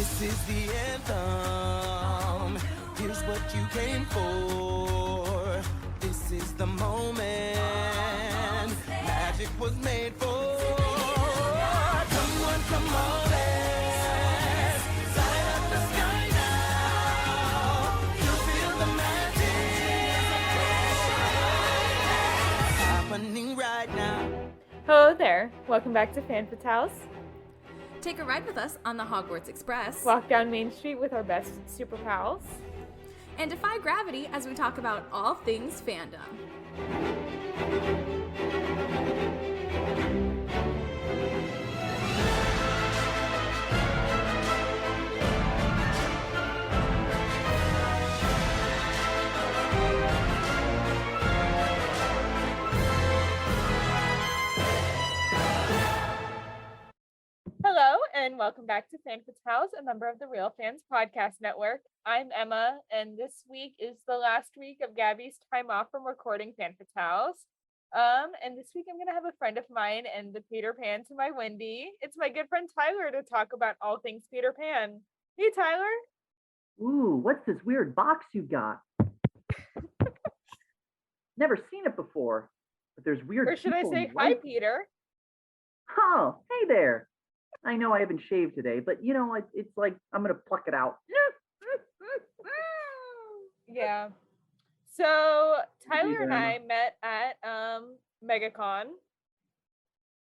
This is the anthem. Here's what you came for. This is the moment magic was made for. Come on, let's light up the sky now. You feel the magic happening right now. Hello there. Welcome back to Fan Fatales. Take a ride with us on the Hogwarts Express. Walk down Main Street with our best super pals. And defy gravity as we talk about all things fandom. Hello, and welcome back to Fan Fatales, a member of the Real Fans Podcast Network. I'm Emma, and this week is the last week of Gabby's time off from recording Fan Fatales. And this week I'm going to have a friend of mine and the Peter Pan to my Wendy. It's my good friend Tyler to talk about all things Peter Pan. Hey, Tyler. Ooh, what's this weird box you got? Never seen it before, but there's weird. Or should I people say in hi, white. Peter? Oh, hey there. I know I haven't shaved today, but you know, it's like I'm gonna pluck it out. Yeah. So Tyler and Grandma. I met at MegaCon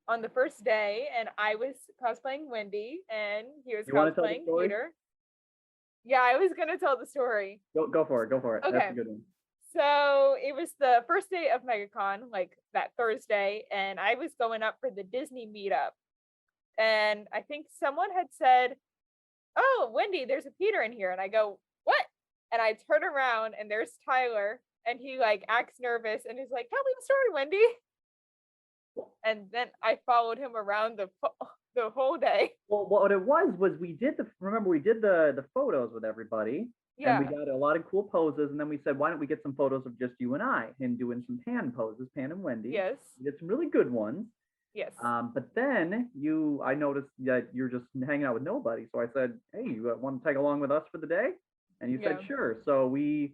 on the first day, and I was cosplaying Wendy, and he was You wanna tell the cosplaying story? Peter. Yeah, I was gonna tell the story. Go for it. Go for it. Okay. That's a good one. So it was the first day of MegaCon, like that Thursday, and I was going up for the Disney meetup. And I think someone had said, "Oh, Wendy, there's a Peter in here." And I go, "What?" And I turn around and there's Tyler, and he like acts nervous and he's like, "Tell me the story, Wendy." And then I followed him around the whole day. Well, what it was we did the photos with everybody. Yeah. And we got a lot of cool poses, and then we said, why don't we get some photos of just you and I, and doing some Pan poses, Pan and Wendy. Yes. We did some really good ones. Yes. But then I noticed that you're just hanging out with nobody. So I said, hey, you want to tag along with us for the day? And you said, Yeah. sure. So we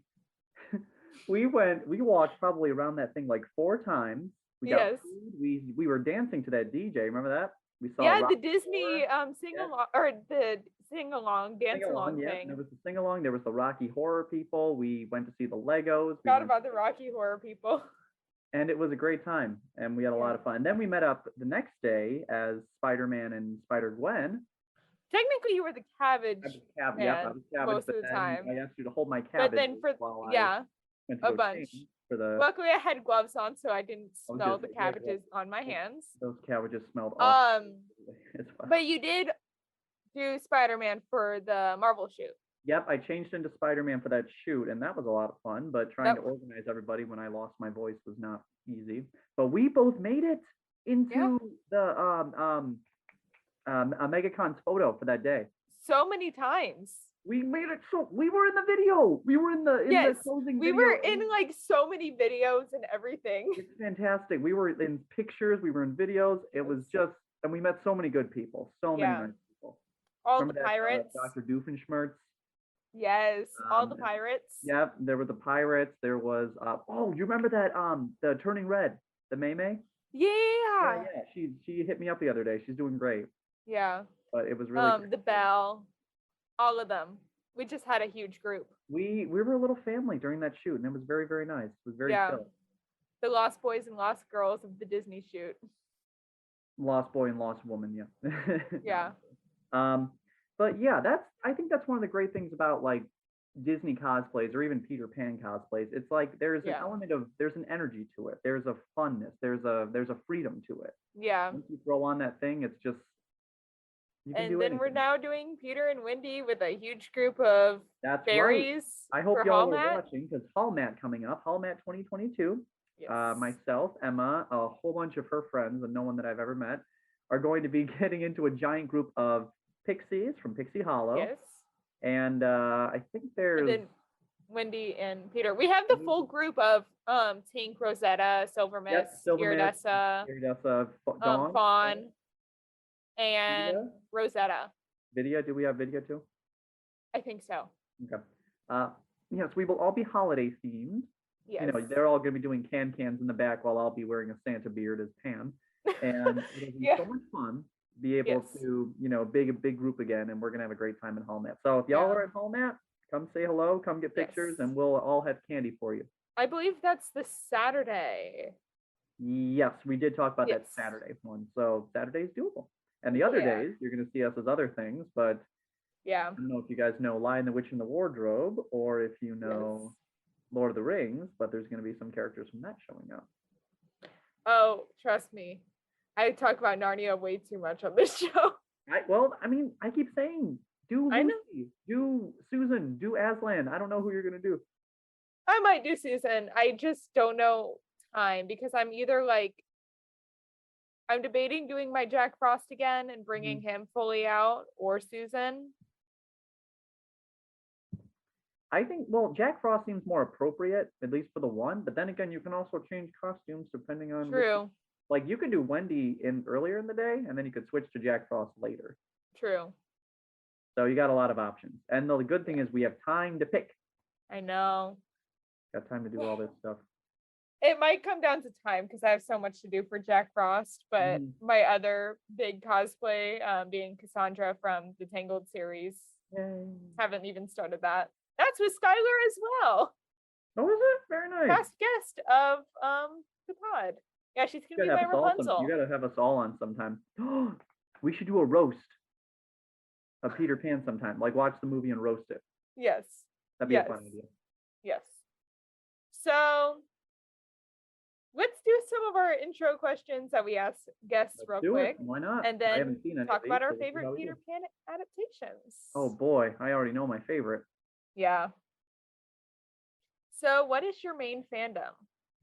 walked probably around that thing like 4 times. We got Yes. food. We were dancing to that DJ. Remember that? We saw Yeah, Rock the Disney sing Yeah. along, or the sing along, dance along yeah. thing. There was the sing along. There was the Rocky Horror people. We went to see the Legos. We Forgot went- about the Rocky Horror people. and it was a great time, and we had a lot of fun. And then we met up the next day as Spider-Man and Spider-Gwen. Technically, you were the cabbage. I was cabbage, man, I was cabbage, most but of the then time. I asked you to hold my But cabbage then while I yeah, went to a go bunch. change for the Luckily, I had gloves on, so I didn't I was smell gonna the say, yeah, cabbages on my hands. those cabbages smelled awesome. as well. But you did do Spider-Man for the Marvel shoot. Yep, I changed into Spider-Man for that shoot, and that was a lot of fun. But trying to That- organize everybody when I lost my voice was not easy. But we both made it into the MegaCon's photo for that day. So many times. We made it so we were in the video. We were in the Yes, closing We video. were in like so many videos and everything. It's fantastic. We were in pictures. We were in videos. It was just, and we met so many good people. So many Yeah. nice people. All Remember the that, pirates. Dr. Doofenshmirtz. Yes, all the Um, pirates. Yep, there were the pirates. There was oh, you remember that the Turning Red, the May May? Yeah. Yeah. She hit me up the other day. She's doing great. Yeah. But it was really great. The Bell, all of them. We just had a huge group. We were a little family during that shoot, and it was very, very nice. It was very Yeah. chill. The Lost Boys and Lost Girls of the Disney shoot. Lost Boy and Lost Woman, yeah. Yeah. But yeah, I think that's one of the great things about like Disney cosplays or even Peter Pan cosplays. It's like there's an Yeah. element of there's an energy to it. There's a funness. There's a freedom to it. Yeah. Once you throw on that thing, it's just you can And do then we're anything. now doing Peter and Wendy with a huge group of That's right. fairies. I hope for y'all are Hallmat. watching because Hallmat coming up, Hallmat 2022. Yes. Myself, Emma, a whole bunch of her friends, and no one that I've ever met, are going to be getting into a giant group of pixies from Pixie Hollow. Yes. And I think there's And then Wendy and Peter. We have the full group of Tink, Rosetta, Silver Mist, Silver Mist, Iridessa, Iridessa, Dawn, Fawn, and Vidya? Rosetta. Vidya. Do we have Vidya too? I think so. Okay. Yes, we will all be holiday themed. Yes. You know, they're all going to be doing cans in the back while I'll be wearing a Santa beard as Pam. And it'll be Yeah. so much fun to be able Yes. to, a big group again, and we're going to have a great time at home at. So if y'all are at home at, come say hello, come get pictures, Yes. and we'll all have candy for you. I believe that's the Saturday. Yes, we did talk about that Yes. Saturday one. So Saturday's doable. And the other Yeah. days, you're going to see us as other things, but Yeah. I don't know if you guys know Lion, the Witch, and the Wardrobe, or if you know Lord of the Rings, but there's going to be some characters from that showing up. Oh, trust me. I talk about Narnia way too much on this show. I keep saying, do I know. Lucy, do Susan, do Aslan. I don't know who you're going to do. I might do Susan. I just don't know time because I'm either like, I'm debating doing my Jack Frost again and bringing him fully out, or Susan. I think, well, Jack Frost seems more appropriate, at least for the one, but then again, you can also change costumes depending on True. like you could do Wendy in earlier in the day, and then you could switch to Jack Frost later. True. So you got a lot of options. And the good thing is we have time to pick. I know. Got time to do all this stuff. It might come down to time because I have so much to do for Jack Frost, but my other big cosplay, being Cassandra from the Tangled series, haven't even started that. That's with Skylar as well. Oh, is it? Very nice. Past guest of the pod. Yeah, she's gonna be my Rapunzel. You gotta have us all on sometime. We should do a roast of Peter Pan sometime. Like watch the movie and roast it. Yes. That'd be a fun idea. Yes. So let's do some of our intro questions that we ask guests real quick. Why not? And then talk about our favorite Peter Pan adaptations. Oh boy, I already know my favorite. Yeah. So what is your main fandom?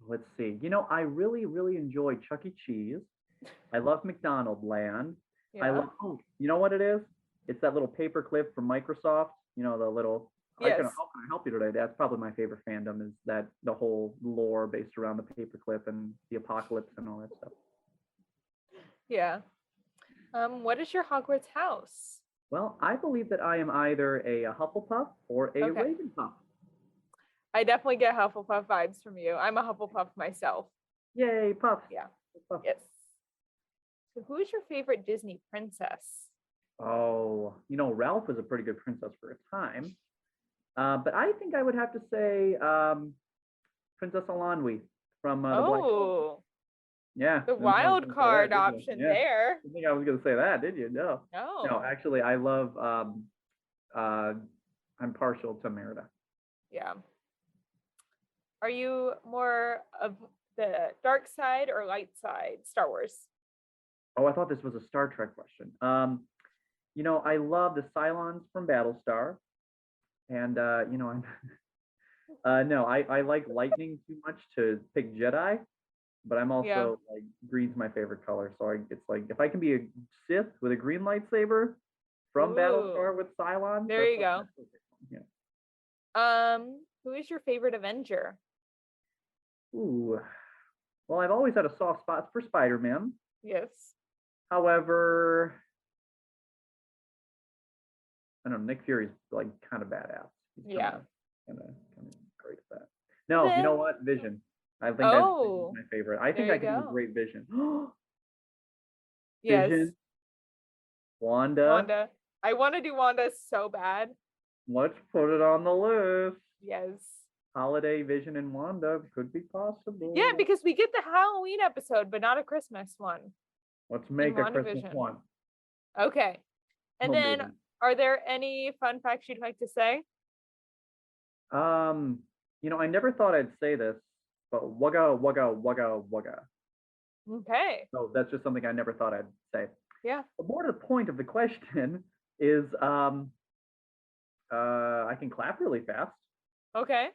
Let's see. I really, really enjoy Chuck E. Cheese. I love McDonald Land. I love, you know what it is? It's that little paperclip from Microsoft. The little, how can I help you today? That's probably my favorite fandom, is that the whole lore based around the paperclip and the apocalypse and all that stuff. Yeah. What is your Hogwarts house? Well, I believe that I am either a Hufflepuff or a Ravenclaw. I definitely get Hufflepuff vibes from you. I'm a Hufflepuff myself. Yay, Puff. Yeah. Puff. Yes. So who is your favorite Disney princess? Oh, Ralph was a pretty good princess for a time. But I think I would have to say Princess Alanwi from the Black Panther. Yeah. The wild card option there. I think I was going to say that, did you? No. No, actually, I love, I'm partial to Merida. Yeah. Are you more of the dark side or light side Star Wars? Oh, I thought this was a Star Trek question. I love the Cylons from Battlestar. And, no, I like lightning too much to pick Jedi. But I'm also like, green's my favorite color. So it's like, if I can be a Sith with a green lightsaber from Battlestar with Cylons. There you go. Yeah. Who is your favorite Avenger? Ooh, well, I've always had a soft spot for Spider-Man. Yes. However, I don't know, Nick Fury's like kind of badass. He's kind of great at that. No, you know what? Vision. I think that's my favorite. I think I can do a great Vision. Yes. Vision. Wanda. I want to do Wanda so bad. Let's put it on the list. Yes. Holiday Vision and Wanda could be possible. Yeah, because we get the Halloween episode, but not a Christmas one. Let's make a Christmas one. Okay. And then, are there any fun facts you'd like to say? I never thought I'd say this, but wugga, wugga, wugga, wugga. Okay. So that's just something I never thought I'd say. Yeah. But more to the point of the question is, I can clap really fast. Okay.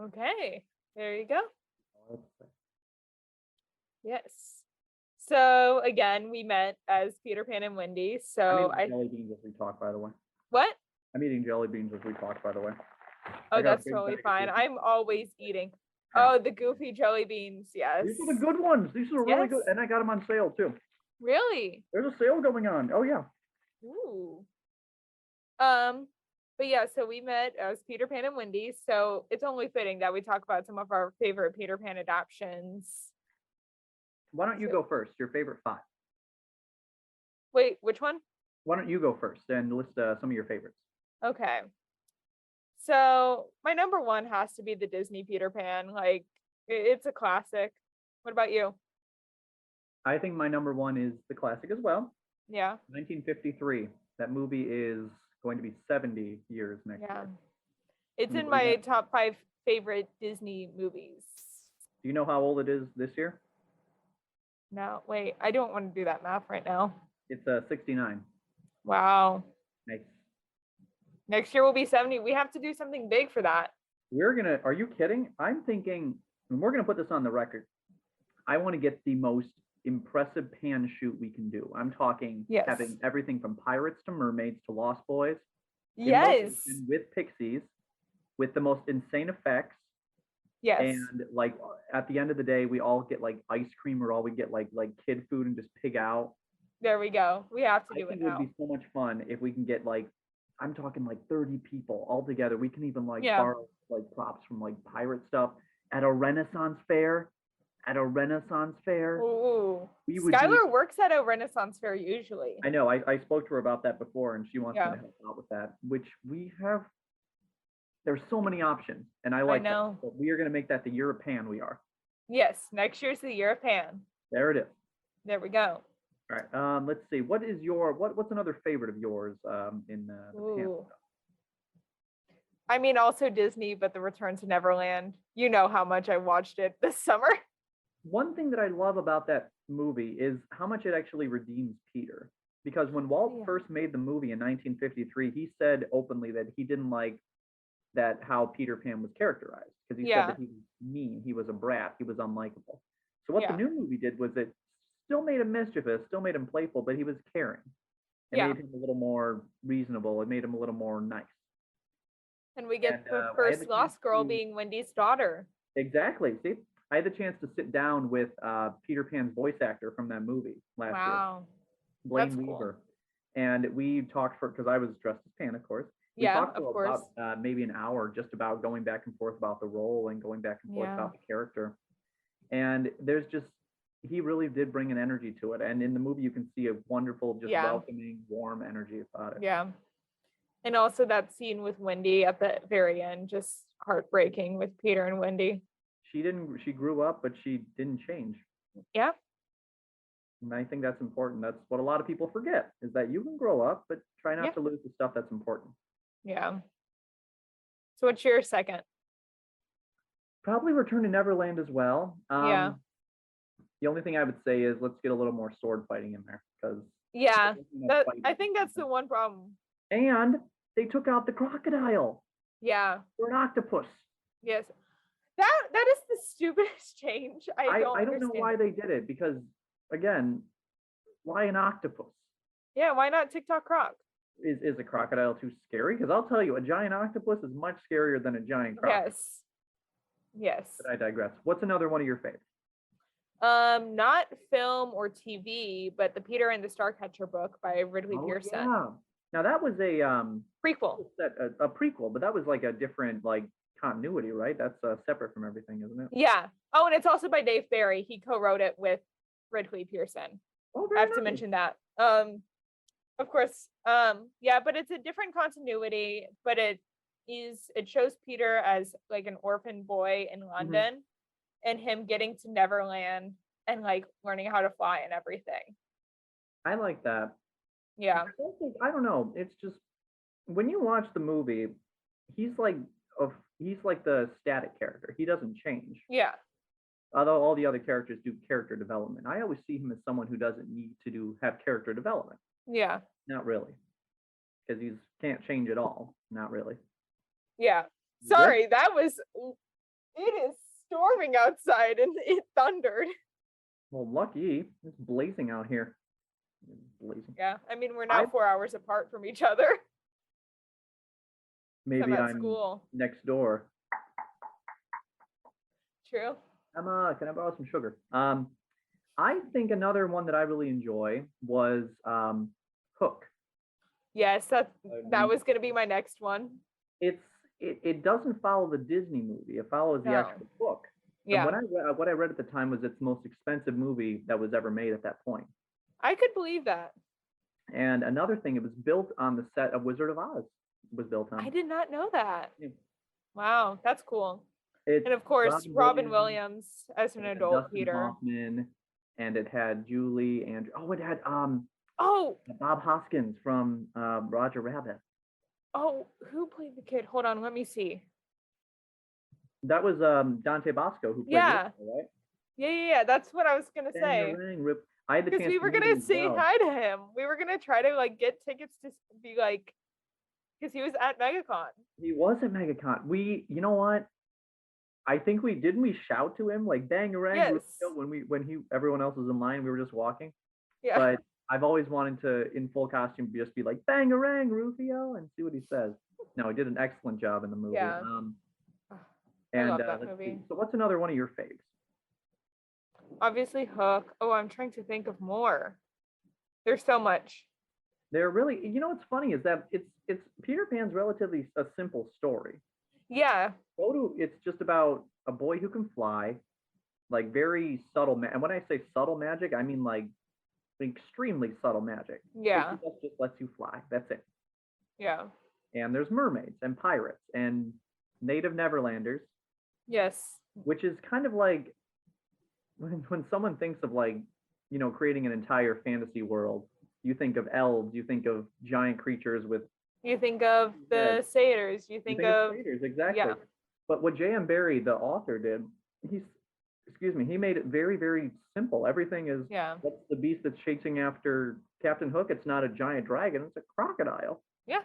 Okay, there you go. Yes. So again, we met as Peter Pan and Wendy. So I'm eating jelly beans as we talk, by the way. What? I'm eating jelly beans as we talk, by the way. Oh, that's totally fine. I'm always eating. Oh, the goofy jelly beans. Yes. These are the good ones. These are really good, Yes. and I got them on sale too. Really? There's a sale going on. Oh yeah. Ooh. But yeah, so we met as Peter Pan and Wendy. So it's only fitting that we talk about some of our favorite Peter Pan adaptations. Why don't you go first? Your favorite 5. Wait, which one? Why don't you go first and list some of your favorites? Okay. So my number 1 has to be the Disney Peter Pan. Like, it's a classic. What about you? I think my number 1 is the classic as well. Yeah. 1953. That movie is going to be 70 years next Yeah. year. It's Can you in believe my that? top 5 favorite Disney movies. Do you know how old it is this year? No, wait, I don't want to do that math right now. It's 69. Wow. Nice. Next year will be 70. We have to do something big for that. Are you kidding? I'm thinking, and we're gonna put this on the record. I want to get the most impressive pan shoot we can do. I'm talking Yes. having everything from pirates to mermaids to Lost Boys. in Yes. location with pixies, with the most insane effects. Yes. And like at the end of the day, we all get like ice cream, or all we get like kid food and just pig out. There we go. We have to I do think it it would now. be so much fun if we can get like, I'm talking like 30 people all together. We can even like Yeah. borrow like props from like pirate stuff at a Renaissance fair. Ooh. We would Skylar works at a Renaissance fair usually. I know. I spoke to her about that before, and she wants me Yeah. to help out with that, which we have. There's so many options, and I like know. that. But we are going to make that the year of Pan. We are. Yes. Next year's the year of Pan. There it is. There we go. All right. Let's see. What is your what's another favorite of yours in the Pan Ooh. stuff? I mean, also Disney, but The Return to Neverland. You know how much I watched it this summer. One thing that I love about that movie is how much it actually redeems Peter. Because when Walt Yeah. first made the movie in 1953, he said openly that he didn't like that how Peter Pan was characterized, because he Yeah. said that he was mean, he was a brat, he was unlikable. So what Yeah. the new movie did was it still made him mischievous, still made him playful, but he was caring. It Yeah. made him a little more reasonable. It made him a little more nice. And we get And, the I had first the Lost chance Girl to- being Wendy's daughter. Exactly. See, I had the chance to sit down with Peter Pan's voice actor from that movie last year, Wow. Blaine That's cool. Weaver, and we talked because I was dressed as Pan, of course. We Yeah, talked of for course. about maybe an hour just about going back and forth about the role and going back and forth Yeah. about the character. And there's just, he really did bring an energy to it. And in the movie, you can see a wonderful, just Yeah. welcoming, warm energy about it. Yeah. And also that scene with Wendy at the very end, just heartbreaking with Peter and Wendy. She grew up, but she didn't change. Yeah. And I think that's important. That's what a lot of people forget, is that you can grow up, but try not Yeah. to lose the stuff that's important. Yeah. So what's your second? Probably Return to Neverland as well. Yeah. The only thing I would say is let's get a little more sword fighting in there, because Yeah. I think that's the one problem. And they took out the crocodile Yeah. for an octopus. Yes. That is the stupidest change. I don't know understand why it. they did it, because again, why an octopus? Yeah, why not TikTok Croc? Is a crocodile too scary? Because I'll tell you, a giant octopus is much scarier than a giant crocodile. Yes. Yes. But I digress. What's another one of your favorites? Not film or TV, but the Peter and the Starcatcher book by Ridley Pearson. Yeah. Now that was a Prequel. a prequel, but that was like a different like continuity, right? That's separate from everything, isn't it? Yeah. Oh, and it's also by Dave Barry. He co-wrote it with Ridley Pearson. Oh, I very have to nice. mention that. Of course. Yeah, but it's a different continuity, but it shows Peter as like an orphan boy in London and him getting to Neverland and like learning how to fly and everything. I like that. Yeah. I don't know. It's just when you watch the movie, he's like the static character. He doesn't change. Yeah. Although all the other characters do character development. I always see him as someone who doesn't need to have character development. Yeah. Not really. Because he can't change at all. Not really. Yeah. You Sorry, it is storming outside and it thundered. Well, lucky. It's blazing out here. It's blazing. Yeah. I mean, we're now 4 hours apart from each other. Maybe I'm at I'm school. next door. True. Emma, can I borrow some sugar? I think another one that I really enjoy was Hook. Yes, that We- was gonna be my next one. it doesn't follow the Disney movie. It follows the No. actual book. And Yeah, what I read at the time was it's the most expensive movie that was ever made at that point. I could believe that. And another thing, it was built on the set of Wizard of Oz. It was built on. I did not know that. Yeah. Wow, that's cool. It's And of course, Robin Williams, Williams as an it had adult Dustin Peter. Hoffman, and it had Julie and it had Oh, Bob Hoskins from Roger Rabbit. oh, who played the kid? Hold on, let me see. That was Dante Bosco who played Yeah. Rico, right? Yeah. That's what I was gonna say. Bangarang, Rip. I had the Because chance we to were meet him gonna as say well. hi to him. We were gonna try to like get tickets to be like, because he was at MegaCon. He was at MegaCon. You know what? I think we shout to him like Bangarang Yes. Rufio when everyone else was in line. We were just walking. Yeah. But I've always wanted to, in full costume, just be like Bangarang Rufio and see what he says. No, he did an excellent job in the movie. Yeah. I love that let's movie. see. So what's another one of your faves? Obviously Hook. Oh, I'm trying to think of more. There's so much. They're really, what's funny is that it's Peter Pan's relatively a simple story. Yeah. It's just about a boy who can fly, like very subtle. And when I say subtle magic, I mean like extremely subtle magic. Yeah. It just lets you fly. That's it. Yeah. And there's mermaids and pirates and native Neverlanders, Yes. which is kind of like when someone thinks of like, creating an entire fantasy world, you think of elves, you think of giant creatures with. You think of the satyrs. You think of satyrs, exactly. yeah. But what J.M. Barrie, the author, did, he made it very, very simple. Everything is, Yeah. what's the beast that's chasing after Captain Hook? It's not a giant dragon, it's a crocodile. Yeah.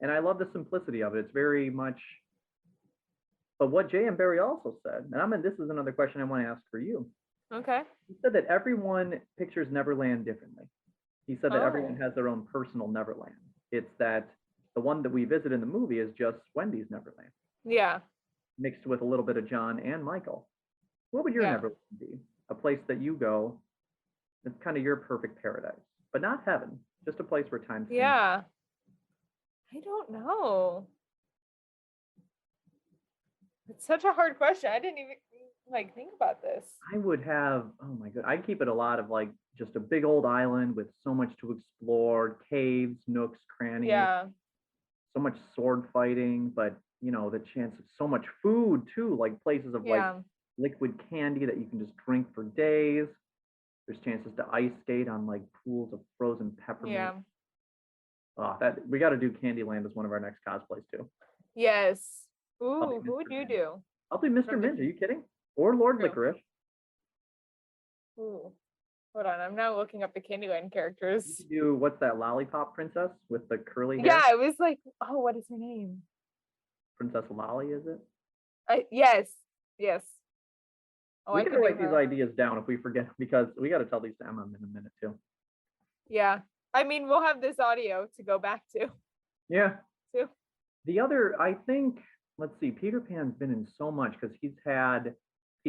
And I love the simplicity of it. It's very much. But what J.M. Barrie also said, and this is another question I want to ask for you. Okay. He said that everyone pictures Neverland differently. He said that everyone Oh. has their own personal Neverland. It's that the one that we visit in the movie is just Wendy's Neverland, Yeah. mixed with a little bit of John and Michael. What would your Yeah. Neverland be? A place that you go, it's kind of your perfect paradise, but not heaven, just a place where time stands. Yeah. I don't know. It's such a hard question. I didn't even like think about this. I would have, oh my god, I'd keep it a lot of like just a big old island with so much to explore, caves, nooks, crannies, Yeah. so much sword fighting, but the chance of so much food too, like places of like Yeah. liquid candy that you can just drink for days. There's chances to ice skate on like pools of frozen peppermint. Yeah. Oh, that we got to do Candyland as one of our next cosplays too. Yes. be Ooh, who would Mr. you Mint. do? I'll do Mr. From the- Mint. Are you kidding? Or Lord True. Licorice. Ooh. Hold on, I'm now looking up the Candyland You characters. could do what's that lollipop princess with the curly hair? Yeah, I was like, oh, what is her name? Princess Lolly, is it? Yes. Oh, we I can could do write these her. ideas down if we forget, because we got to tell these to Emma in a minute too. Yeah. I mean, we'll have this audio to go back to. Yeah. Too. The other, I think, let's see, Peter Pan's been in so much because he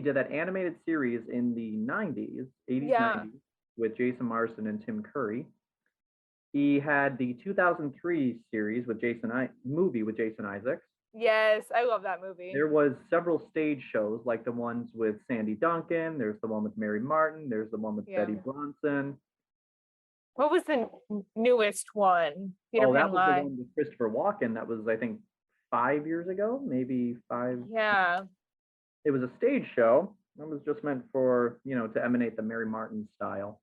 did that animated series in the 90s, 80s, Yeah. 90s, with Jason Marsden and Tim Curry. He had the 2003 series movie with Jason Isaacs. Yes, I love that movie. There was several stage shows, like the ones with Sandy Duncan. There's the one with Mary Martin. There's the one with Yeah. Betty Bronson. What was the newest one? Peter that Pan was Live. the one with Christopher Walken. That was, I think, 5 years ago, maybe 5. Yeah. It was a stage show. It was just meant for, to emanate the Mary Martin style.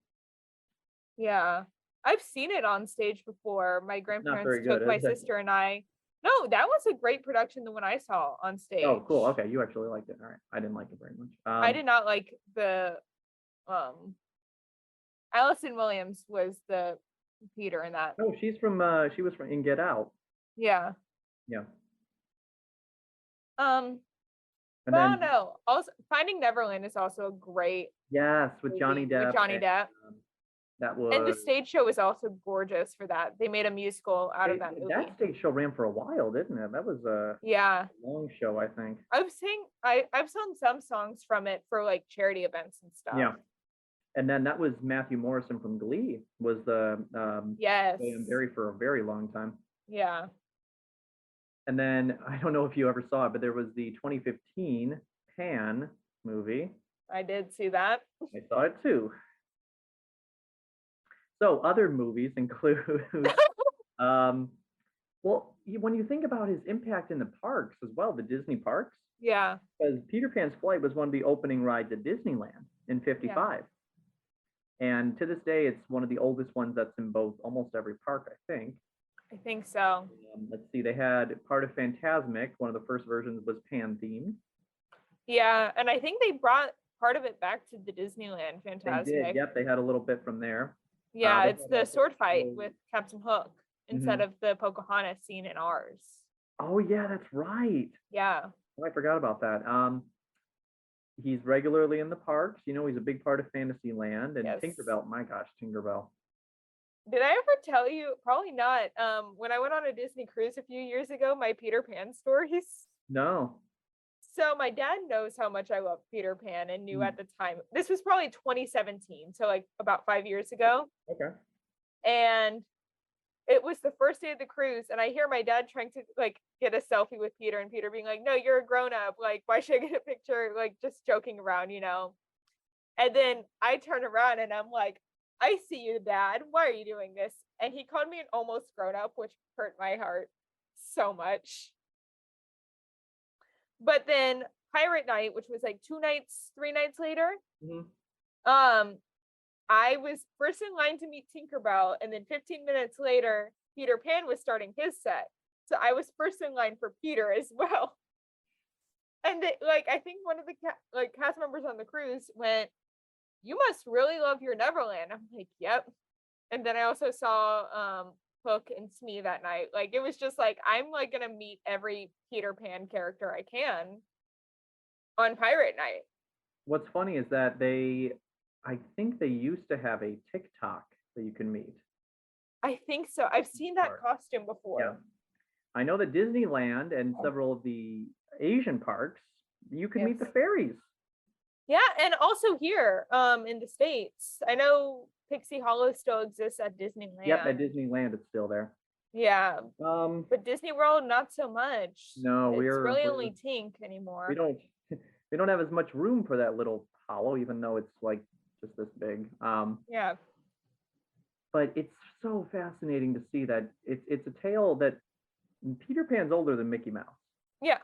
Yeah. I've seen it on stage before. My very grandparents good, took my is it? sister and I. No, that was a great production, the one I saw on stage. Oh, cool. Okay, you actually liked it. All right. I didn't like it very much. I did not like the Allison Williams was the Peter in that. No, she was from in Get Out. Yeah. Yeah. And then, no. Also, Finding Neverland is also a great yes, with movie Johnny Depp. With Johnny Depp. That And the was stage show was also gorgeous for that. They made a musical out of that movie. that stage show ran for a while, didn't it? That was a Yeah. long show, I think. I've sung some songs from it for like charity events and stuff. Yeah. And then that was Matthew Morrison from Glee was the Yes. Barry for a very long time. Yeah. And then I don't know if you ever saw it, but there was the 2015 Pan movie. I did see that. I saw it too. So other movies include, well, when you think about his impact in the parks as well, the Disney parks, Yeah. because Peter Pan's Flight was one of the opening rides at Disneyland in '55. And to this day, it's one of the oldest ones that's in both almost every park, I think. I think so. Let's see, they had part of Fantasmic. One of the first versions was Pan themed. Yeah, and I think they brought part of it back to the Disneyland They Fantasmic. did, yep, they had a little bit from there. Yeah, they it's had the also sword fight shows- with Captain Hook instead of the Pocahontas scene in ours. Oh yeah, that's right. Yeah. Oh, I forgot about that. He's regularly in the parks. You know, he's a big part of Fantasyland and Yes. Tinkerbell. My gosh, Tinkerbell. Did I ever tell you? Probably not. When I went on a Disney cruise a few years ago, my Peter Pan stories. No. So my dad knows how much I love Peter Pan and knew Mm. at the time. This was probably 2017, so like about 5 years ago. Okay. And it was the first day of the cruise, and I hear my dad trying to like get a selfie with Peter, and Peter being like, "No, you're a grown up. Like, why should I get a picture?" Like, just joking around, you know. And then I turn around and I'm like, "I see you, Dad. Why are you doing this?" And he called me an almost grown up, which hurt my heart so much. But then Pirate Night, which was like 3 nights later, Mhm. I was first in line to meet Tinkerbell, and then 15 minutes later, Peter Pan was starting his set. So I was first in line for Peter as well. And like, I think one of the cast members on the cruise went, "You must really love your Neverland." I'm like, "Yep." And then I also saw Hook and Smee that night. Like, it was just like, I'm like gonna meet every Peter Pan character I can on Pirate Night. What's funny is that I think they used to have a TikTok that you can meet. I think so. I've seen that Park. costume before. Yeah. I know that Disneyland and several of the Asian parks, you can meet the Yes. fairies. Yeah, and also here in the States. I know Pixie Hollow still exists at Disneyland. Yep, at Disneyland it's still there. Yeah, Um, but Disney World not so much. No, it's we're really only Tink anymore. we don't we don't have as much room for that little hollow, even though it's like just this big. Yeah, But it's so fascinating to see that it's a tale that Peter Pan's older than Mickey Mouse. yeah,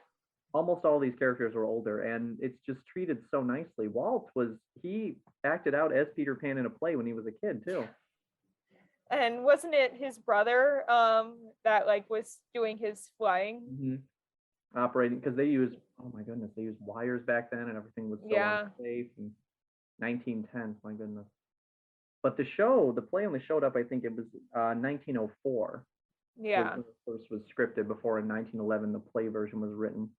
Almost all these characters are older, and it's just treated so nicely. Walt he acted out as Peter Pan in a play when he was a kid too. and wasn't it his brother that like was doing his flying? Mm-hmm. Operating because they used, oh my goodness, they used wires back then, and everything was so unsafe. And 1910s, my goodness. But the play only showed up, I think it was 1904. Yeah, Was when it first was scripted before in 1911 the play version was written.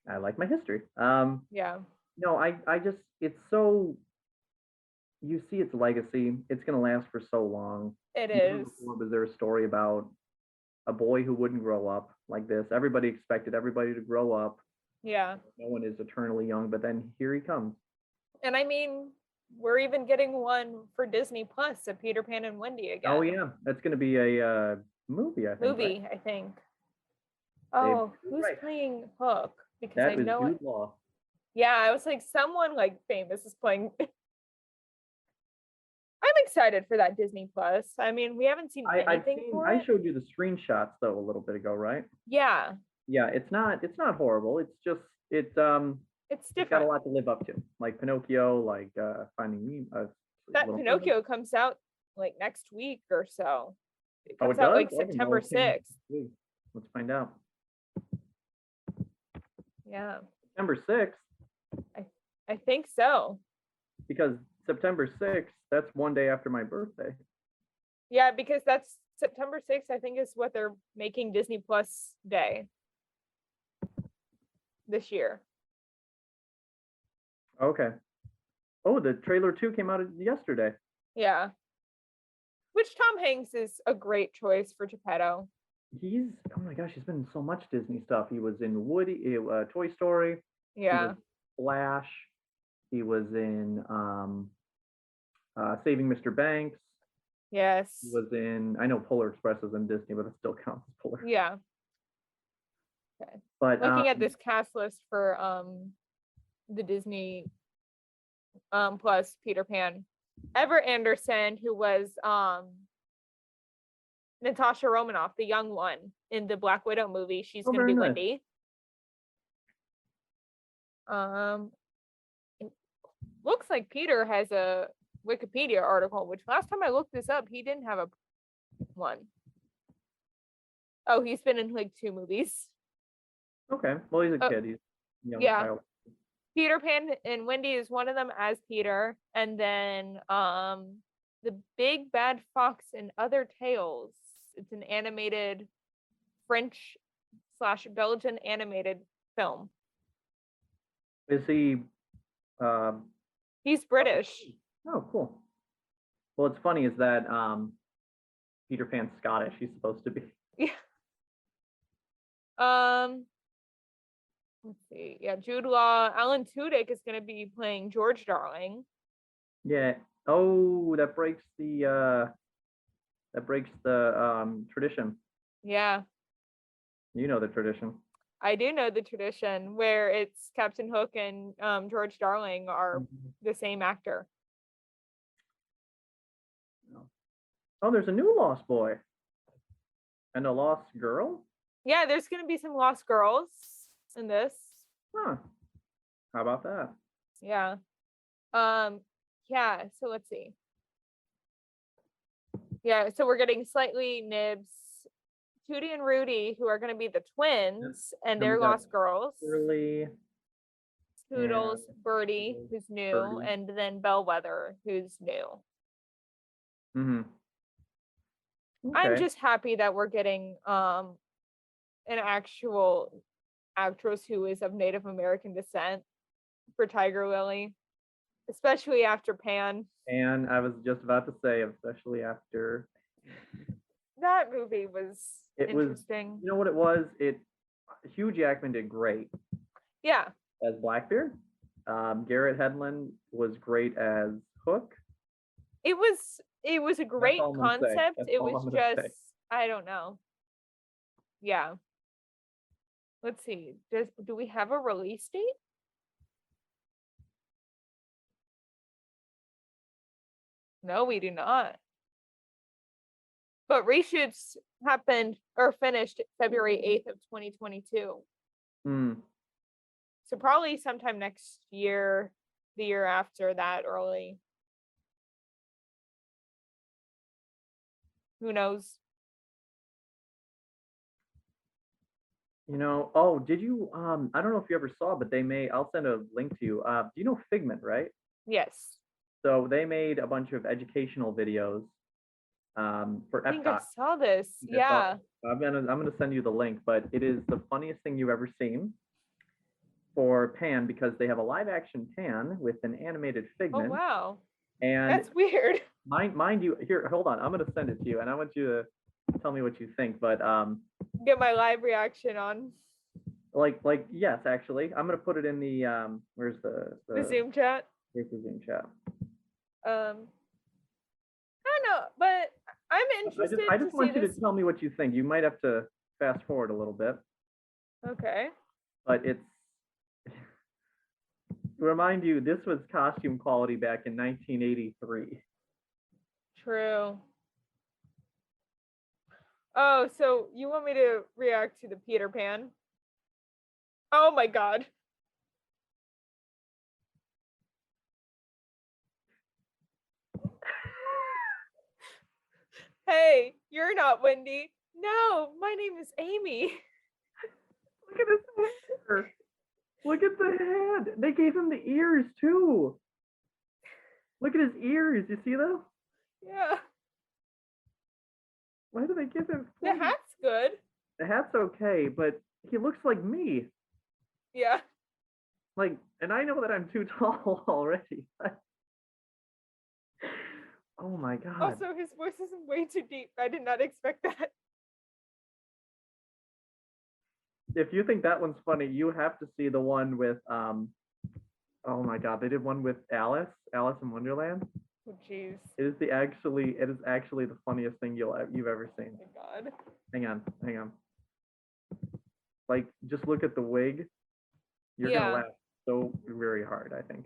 I like my history. yeah, No, I just, it's so, you see its legacy. It's going to last for so long. it Never is. before was there a story about a boy who wouldn't grow up like this. Everybody expected everybody to grow up. Yeah, No one is eternally young, but then here he comes. and I mean, we're even getting one for Disney Plus, a Peter Pan and Wendy again. Oh yeah, that's going to be a movie, I think. Movie, right? I think. Oh, who's right. playing Hook? Because That I was know it. Jude Law. Yeah, I was like, someone like famous is playing. I'm excited for that Disney Plus. I mean, we haven't seen anything for I it. showed you the screenshots though a little bit ago, right? Yeah, Yeah, it's not horrible. It's just it's it's got a different. lot to live up to, like Pinocchio, like Finding Nemo. That Pinocchio comes out like next week or so. It Oh, comes it out does? like I didn't know September it came out 6th. this week. Let's find out. Yeah, September 6th, I think so. because September 6th, that's one day after my birthday. Yeah, because that's September 6th, I think is what they're making Disney Plus Day this year. Okay. Oh, the trailer 2 came out yesterday. Yeah. Which Tom Hanks is a great choice for Geppetto. Oh my gosh, he's been in so much Disney stuff. He was in Toy Story. He Yeah. was Flash. He was in Saving Mr. Banks. Yes. He was in, I know Polar Express is in Disney, but it still counts as Polar. Yeah. Okay. But Looking at this cast list for the Disney plus Peter Pan. Ever Anderson, who was Natasha Romanoff, the young one in the Black Widow movie. She's gonna be very nice. Wendy. It looks like Peter has a Wikipedia article, which last time I looked this up, he didn't have a one. Oh, he's been in like 2 movies. Okay. Well, he's a kid. He's a young Yeah. child. Peter Pan and Wendy is one of them as Peter, and then the Big Bad Fox and Other Tales. It's an animated French/Belgian animated film. Is he? He's British. Oh, cool. Well, what's funny is that Peter Pan's Scottish. He's supposed to be. Yeah. Let's see. Yeah, Jude Law. Alan Tudyk is going to be playing George Darling. Yeah. Oh, that breaks the tradition. Yeah. You know the tradition. I do know the tradition where it's Captain Hook and George Darling are the same actor. Oh, there's a new Lost Boy and a Lost Girl. Yeah, there's going to be some Lost Girls in this. Huh. How about that? Yeah. Yeah, so let's see. Yeah, so we're getting Slightly, Nibs, Tootie and Rudy, who are going to be the twins, and they're Lost Girls. Curly. Toodles, Birdie, who's new, and then Bellwether, who's new. Mm-hmm. Okay. I'm just happy that we're getting an actual actress who is of Native American descent for Tiger Lily, especially after Pan. And I was just about to say, especially after that movie was interesting. You know what it was? Hugh Jackman did great. Yeah. As Blackbeard. Garrett Hedlund was great as Hook. It was a great concept. It was just, I don't know. Yeah. Let's see. Do we have a release date? No, we do not. But reshoots happened or finished February 8th of 2022. So probably sometime next year, the year after that, early. Who knows? You know, did you I don't know if you ever saw, but I'll send a link to you. Do you know Figment, right? Yes. So they made a bunch of educational videos for Epcot. I think I saw this. Yeah. I'm gonna send you the link, but it is the funniest thing you've ever seen for Pan, because they have a live action Pan with an animated Figment. Oh wow. And that's weird. Mind you, here, hold on. I'm gonna send it to you, and I want you to tell me what you think. But get my live reaction on. Like yes, actually, I'm gonna put it in the where's the Zoom chat. Here's the Zoom chat. I don't know, but I'm interested. I just want you to tell me what you think. You might have to fast forward a little bit. Okay. But to remind you, this was costume quality back in 1983. True. Oh, so you want me to react to the Peter Pan? Oh my God. Hey, you're not Wendy. No, my name is Amy. Look at his hair. Look at the head. They gave him the ears too. Look at his ears. You see them? Yeah. Why do they give him? The hat's good. The hat's okay, but he looks like me. Yeah. Like, and I know that I'm too tall already. Oh my god. Also, his voice is way too deep. I did not expect that. If you think that one's funny, you have to see the one with oh my god, they did one with Alice in Wonderland. Oh, jeez. It is actually the funniest thing you've ever seen. Oh my god. Hang on. Like, just look at the wig. You're Yeah. gonna laugh so very hard, I think.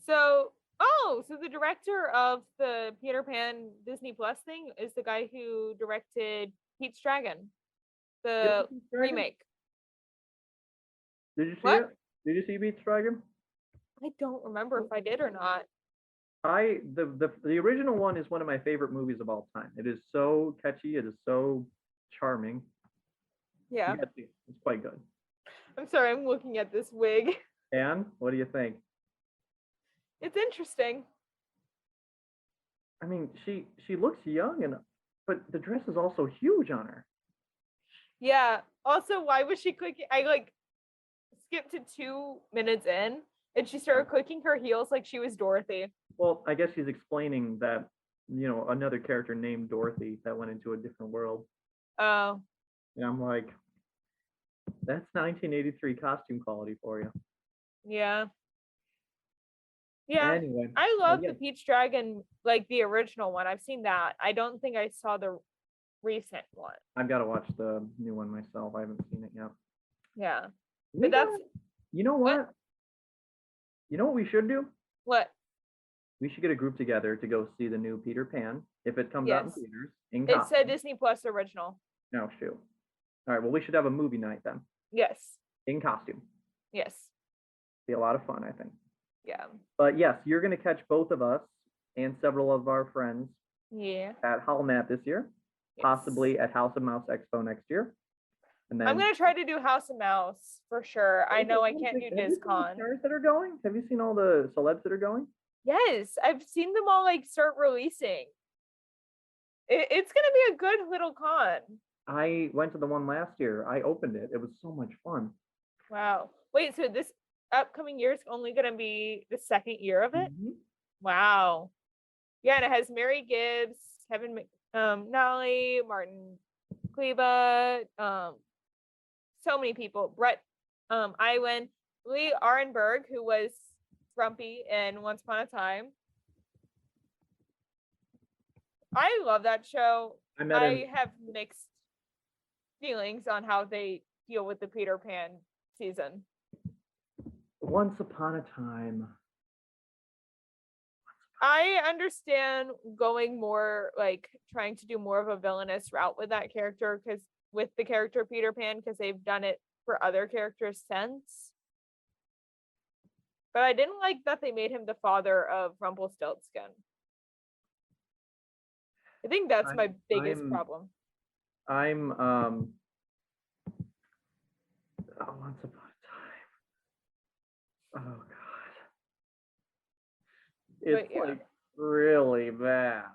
So the director of the Peter Pan Disney Plus thing is the guy who directed Pete's Dragon, the Pete's Dragon? remake. Did you see What? it? Did you see Pete's Dragon? I don't remember if I did or not. The original one is one of my favorite movies of all time. It is so catchy. It is so charming. Yeah. You gotta see it. It's quite good. I'm sorry, I'm looking at this wig. And what do you think? It's interesting. I mean, she looks young, but the dress is also huge on her. Yeah. Also, why was she clicking? I like skipped to 2 minutes in and she started clicking her heels like she was Dorothy. Well, I guess she's explaining that, another character named Dorothy that went into a different world. Oh. And I'm like, that's 1983 costume quality for you. Yeah. Yeah. Anyway. I love yeah. the Peach Dragon, like the original one. I've seen that. I don't think I saw the recent one. I've got to watch the new one myself. I haven't seen it yet. Yeah. We But that's gotta- You know what? You know what we should do? what? We should get a group together to go see the new Peter Pan if it comes out in Yes. theaters. In It costume. said Disney Plus original. No, shoot. All right, well, we should have a movie night then, Yes. in costume. Yes. Be a lot of fun, I think. Yeah. But yes, you're going to catch both of us and several of our friends Yeah. at Hallmat this year, Yes. possibly at House of Mouse Expo next year. And then I'm gonna try to do House of Mouse for sure. I know I can't do Have you seen the DizCon. stars that are going? Have you seen all the celebs that are going? Yes, I've seen them all like start releasing. It's gonna be a good little con. I went to the one last year. I opened it. It was so much fun. Wow. Wait, so this upcoming year is only gonna be the second year of it? Mhm. Wow. Yeah, and it has Mary Gibbs, Kevin Nolly, Martin Kleba, so many people. Brett Iwan, Lee Arenberg, who was Grumpy in Once Upon a Time. I love that show. I met him. I have mixed feelings on how they deal with the Peter Pan season. Once upon a time. I understand going more like trying to do more of a villainous route with that character because with the character Peter Pan because they've done it for other characters since. But I didn't like that they made him the father of Rumpelstiltskin. I think that's my biggest problem. I'm once upon a time. Oh god. It's yeah. like really bad.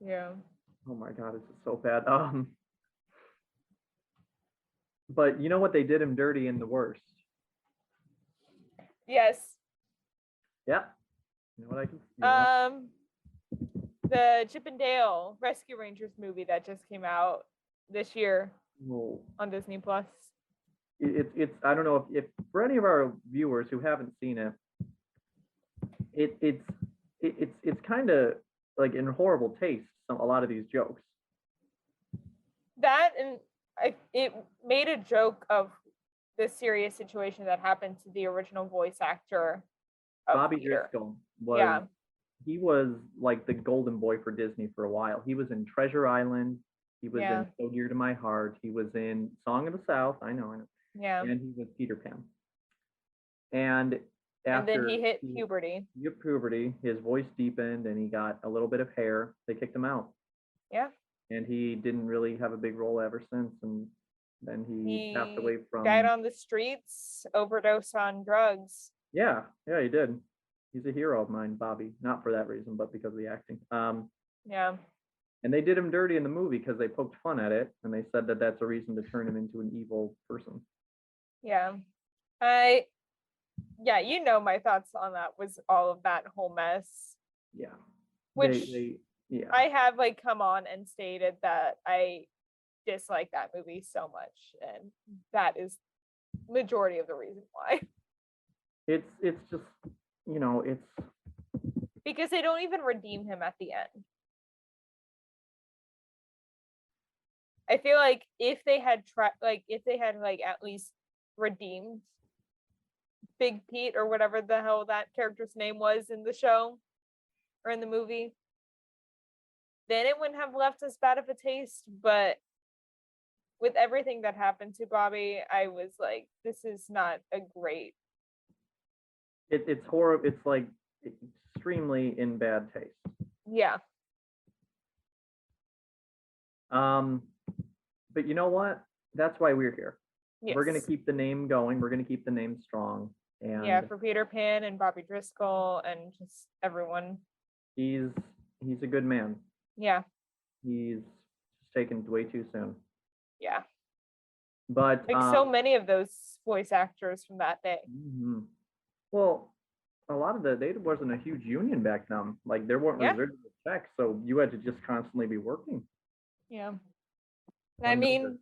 Yeah. Oh my god, this is so bad. But you know what, they did him dirty in the worst. Yes. Yeah. You know what I can The Chip and Dale Rescue Rangers movie that just came out this year well, on Disney Plus. it's I don't know if for any of our viewers who haven't seen it, it's kind of like in horrible taste, a lot of these jokes. That and it made a joke of the serious situation that happened to the original voice actor of Bobby Peter. Driscoll was Yeah. he was like the golden boy for Disney for a while. He was in Treasure Island. He was Yeah. in So Dear to My Heart. He was in Song of the South. I know. Yeah. And he was Peter Pan. And And then after he hit puberty. hit puberty, his voice deepened and he got a little bit of hair. They kicked him out. Yeah. And he didn't really have a big role ever since. And then he passed away from. Died on the streets, overdose on drugs. Yeah, he did. He's a hero of mine, Bobby. Not for that reason, but because of the acting. Yeah. And they did him dirty in the movie because they poked fun at it, and they said that that's a reason to turn him into an evil person. Yeah. I yeah, you know my thoughts on that was all of that whole mess, Yeah. which Yeah. I have like come on and stated that I dislike that movie so much, and that is majority of the reason why. It's just, it's Because they don't even redeem him at the end. I feel like if they had at least redeemed Big Pete or whatever the hell that character's name was in the show or in the movie, then it wouldn't have left as bad of a taste. But with everything that happened to Bobby, I was like, this is not a great. it's horrible. It's like extremely in bad taste. Yeah. But you know what? That's why we're here. Yes. We're gonna keep the name going. We're gonna keep the name strong. And yeah, for Peter Pan and Bobby Driscoll and just everyone. he's a good man. Yeah. He's just taken way too soon. Yeah. But like so many of those voice actors from that day. Well, a lot of they wasn't a huge union back then. Like there weren't residual checks, so you had to just constantly be working. Yeah. I mean,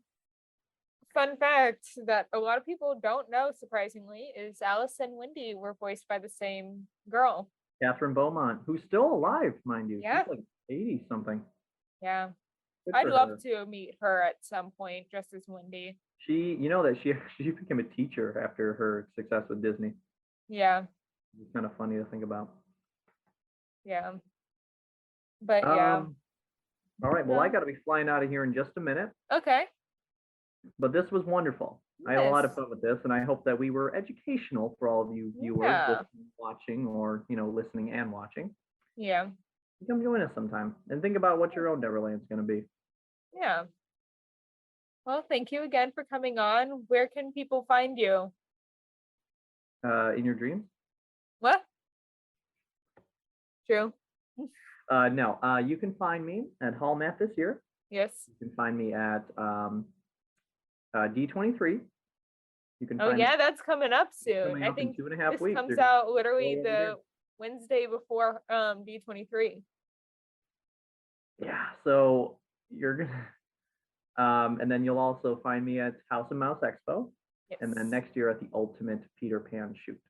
fun fact that a lot of people don't know, surprisingly, is Alice and Wendy were voiced by the same girl. Catherine Beaumont, who's still alive, mind you. Yeah. She's like 80 something. Yeah. Good I'd for love her. to meet her at some point, just as Wendy. She, you know that she became a teacher after her success with Disney. Yeah. It's kind of funny to think about. Yeah. But yeah. All right. Well, I got to be flying out of here in just a minute. Okay. But this was wonderful. Yes. I had a lot of fun with this, and I hope that we were educational for all of you viewers listening, watching, or listening and watching. Yeah. Come join us sometime and think about what your own Neverland's going to be. Yeah. Well, thank you again for coming on. Where can people find you? In your dreams? What? True. No. You can find me at Hall Math this year. Yes. You can find me at D23. You can. Oh yeah, that's coming up soon. Coming I up think in 2.5 this weeks. comes out literally over the there. Wednesday before D23. Yeah. So you're gonna. And then you'll also find me at House and Mouse Expo. Yes. And then next year at the Ultimate Peter Pan Shoot.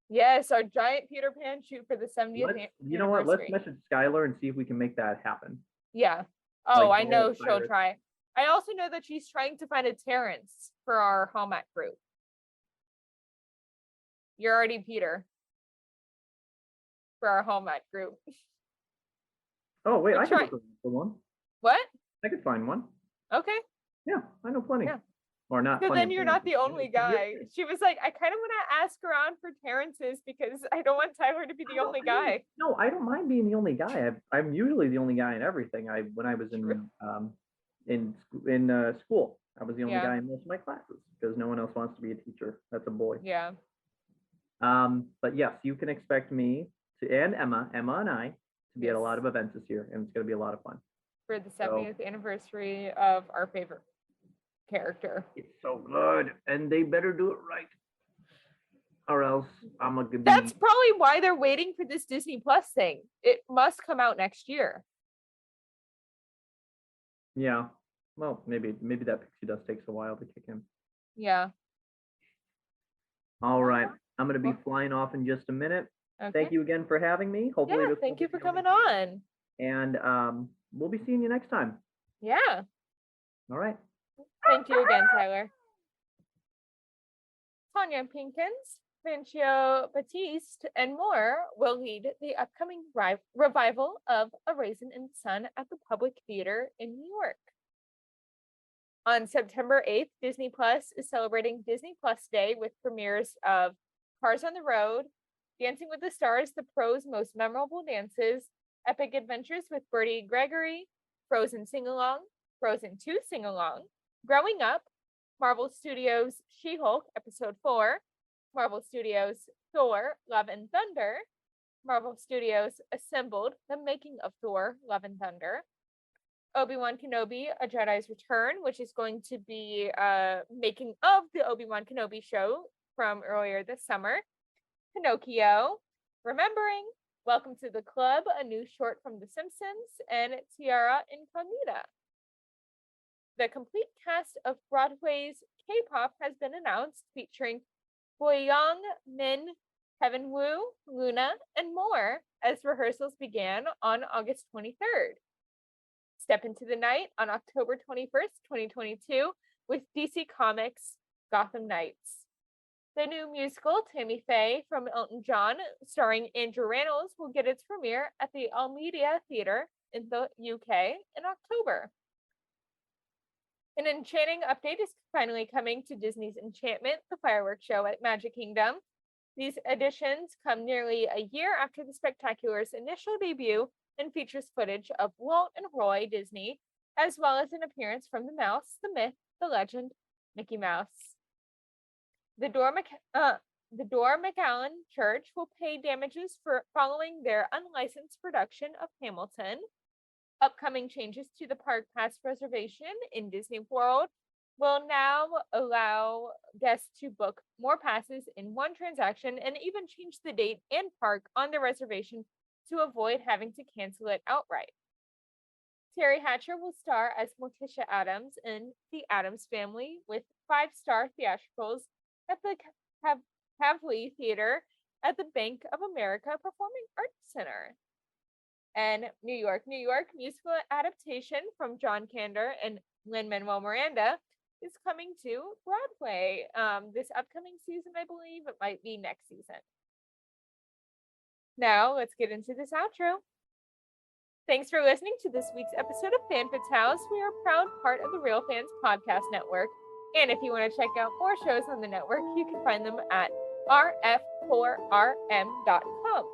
Yes, our giant Peter Pan shoot for the 70th You know what? Let's anniversary. message Skylar and see if we can make that happen. Yeah. Oh, Like, I know go she'll Cyrus. try. I also know that she's trying to find a Terrence for our Hallmark group. You're already Peter for our Hallmark group. Oh wait, We're I can look for one. What? I could find one. Okay. Yeah, I know plenty. Yeah. Or not. So plenty then of you're Terrences. not the only guy. She was like, I kind of want to ask around for Terrences because I don't want Tyler to be the only guy. No, I don't mind being the only guy. I'm usually the only guy in everything. When I was in school, I was the only guy in most of my classes because no one else wants to be a teacher. That's a boy. Yeah. But yes, you can expect me and Emma and I to be at a lot of events this year, and it's going to be a lot of fun. For the 70th anniversary of our favorite character. It's so good, and they better do it right, or else I'm gonna be. That's probably why they're waiting for this Disney Plus thing. It must come out next year. Yeah, well, maybe that pixie dust takes a while to kick in. Yeah. All right, I'm gonna be flying off in just a minute. Okay. Thank you again for having me. Hopefully, thank you for coming on. And we'll be seeing you next time. Yeah. All right. Thank you again, Tyler. Tanya Pinkins, Vincio Batiste, and more will lead the upcoming revival of A Raisin in the Sun at the Public Theater in New York. On September 8th, Disney Plus is celebrating Disney Plus Day with premieres of Cars on the Road, Dancing with the Stars, The Pro's Most Memorable Dances, Epic Adventures with Bertie Gregory, Frozen Sing-Along, Frozen 2 Sing-Along, Growing Up, Marvel Studios' She-Hulk Episode 4, Marvel Studios' Thor, Love and Thunder, Marvel Studios Assembled, The Making of Thor, Love and Thunder, Obi-Wan Kenobi, A Jedi's Return, which is going to be making of the Obi-Wan Kenobi show from earlier this summer, Pinocchio, Remembering, Welcome to the Club, a new short from The Simpsons, and Tiara Incognita. The complete cast of Broadway's K-pop has been announced, featuring Boyoung, Min, Kevin Wu, Luna, and more, as rehearsals began on August 23rd. Step into the night on October 21st, 2022, with DC Comics' Gotham Knights. The new musical, Tammy Faye from Elton John, starring Andrew Rannells, will get its premiere at the Almeida Theatre in the UK in October. An enchanting update is finally coming to Disney's Enchantment, the fireworks show at Magic Kingdom. These additions come nearly a year after the spectacular's initial debut and features footage of Walt and Roy Disney, as well as an appearance from the mouse, the myth, the legend, Mickey Mouse. The Door McAllen Church will pay damages for following their unlicensed production of Hamilton. Upcoming changes to the Park Pass reservation in Disney World will now allow guests to book more passes in one transaction and even change the date and park on the reservation to avoid having to cancel it outright. Terry Hatcher will star as Morticia Addams in The Addams Family with 5-star theatricals at the Kavli Theater at the Bank of America Performing Arts Center. And New York, musical adaptation from John Kander and Lin-Manuel Miranda is coming to Broadway this upcoming season, I believe. It might be next season. Now, let's get into this outro. Thanks for listening to this week's episode of FanFit's House. We are a proud part of the Real Fans Podcast Network. And if you want to check out more shows on the network, you can find them at rf4rm.com.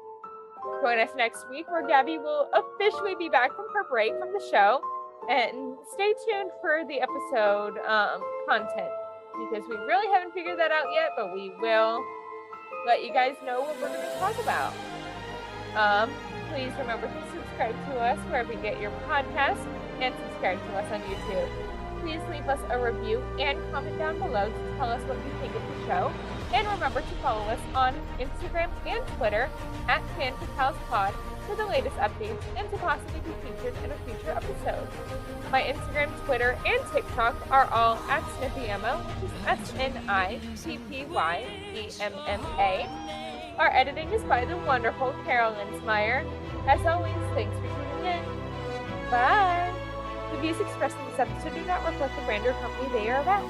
Join us next week where Gabby will officially be back from her break from the show. And stay tuned for the episode content, because we really haven't figured that out yet, but we will let you guys know what we're going to talk about. Please remember to subscribe to us wherever you get your podcasts and subscribe to us on YouTube. Please leave us a review and comment down below to tell us what you think of the show. And remember to follow us on Instagram and Twitter at FanFitHousePod for the latest updates and to possibly be featured in a future episode. My Instagram, Twitter, and TikTok are all at SnippyEmma, which is SNIPPYEMMA. Our editing is by the wonderful Carol Linsmeyer. As always, thanks for tuning in. Bye! The views expressed in this episode do not reflect the brand or company they are about.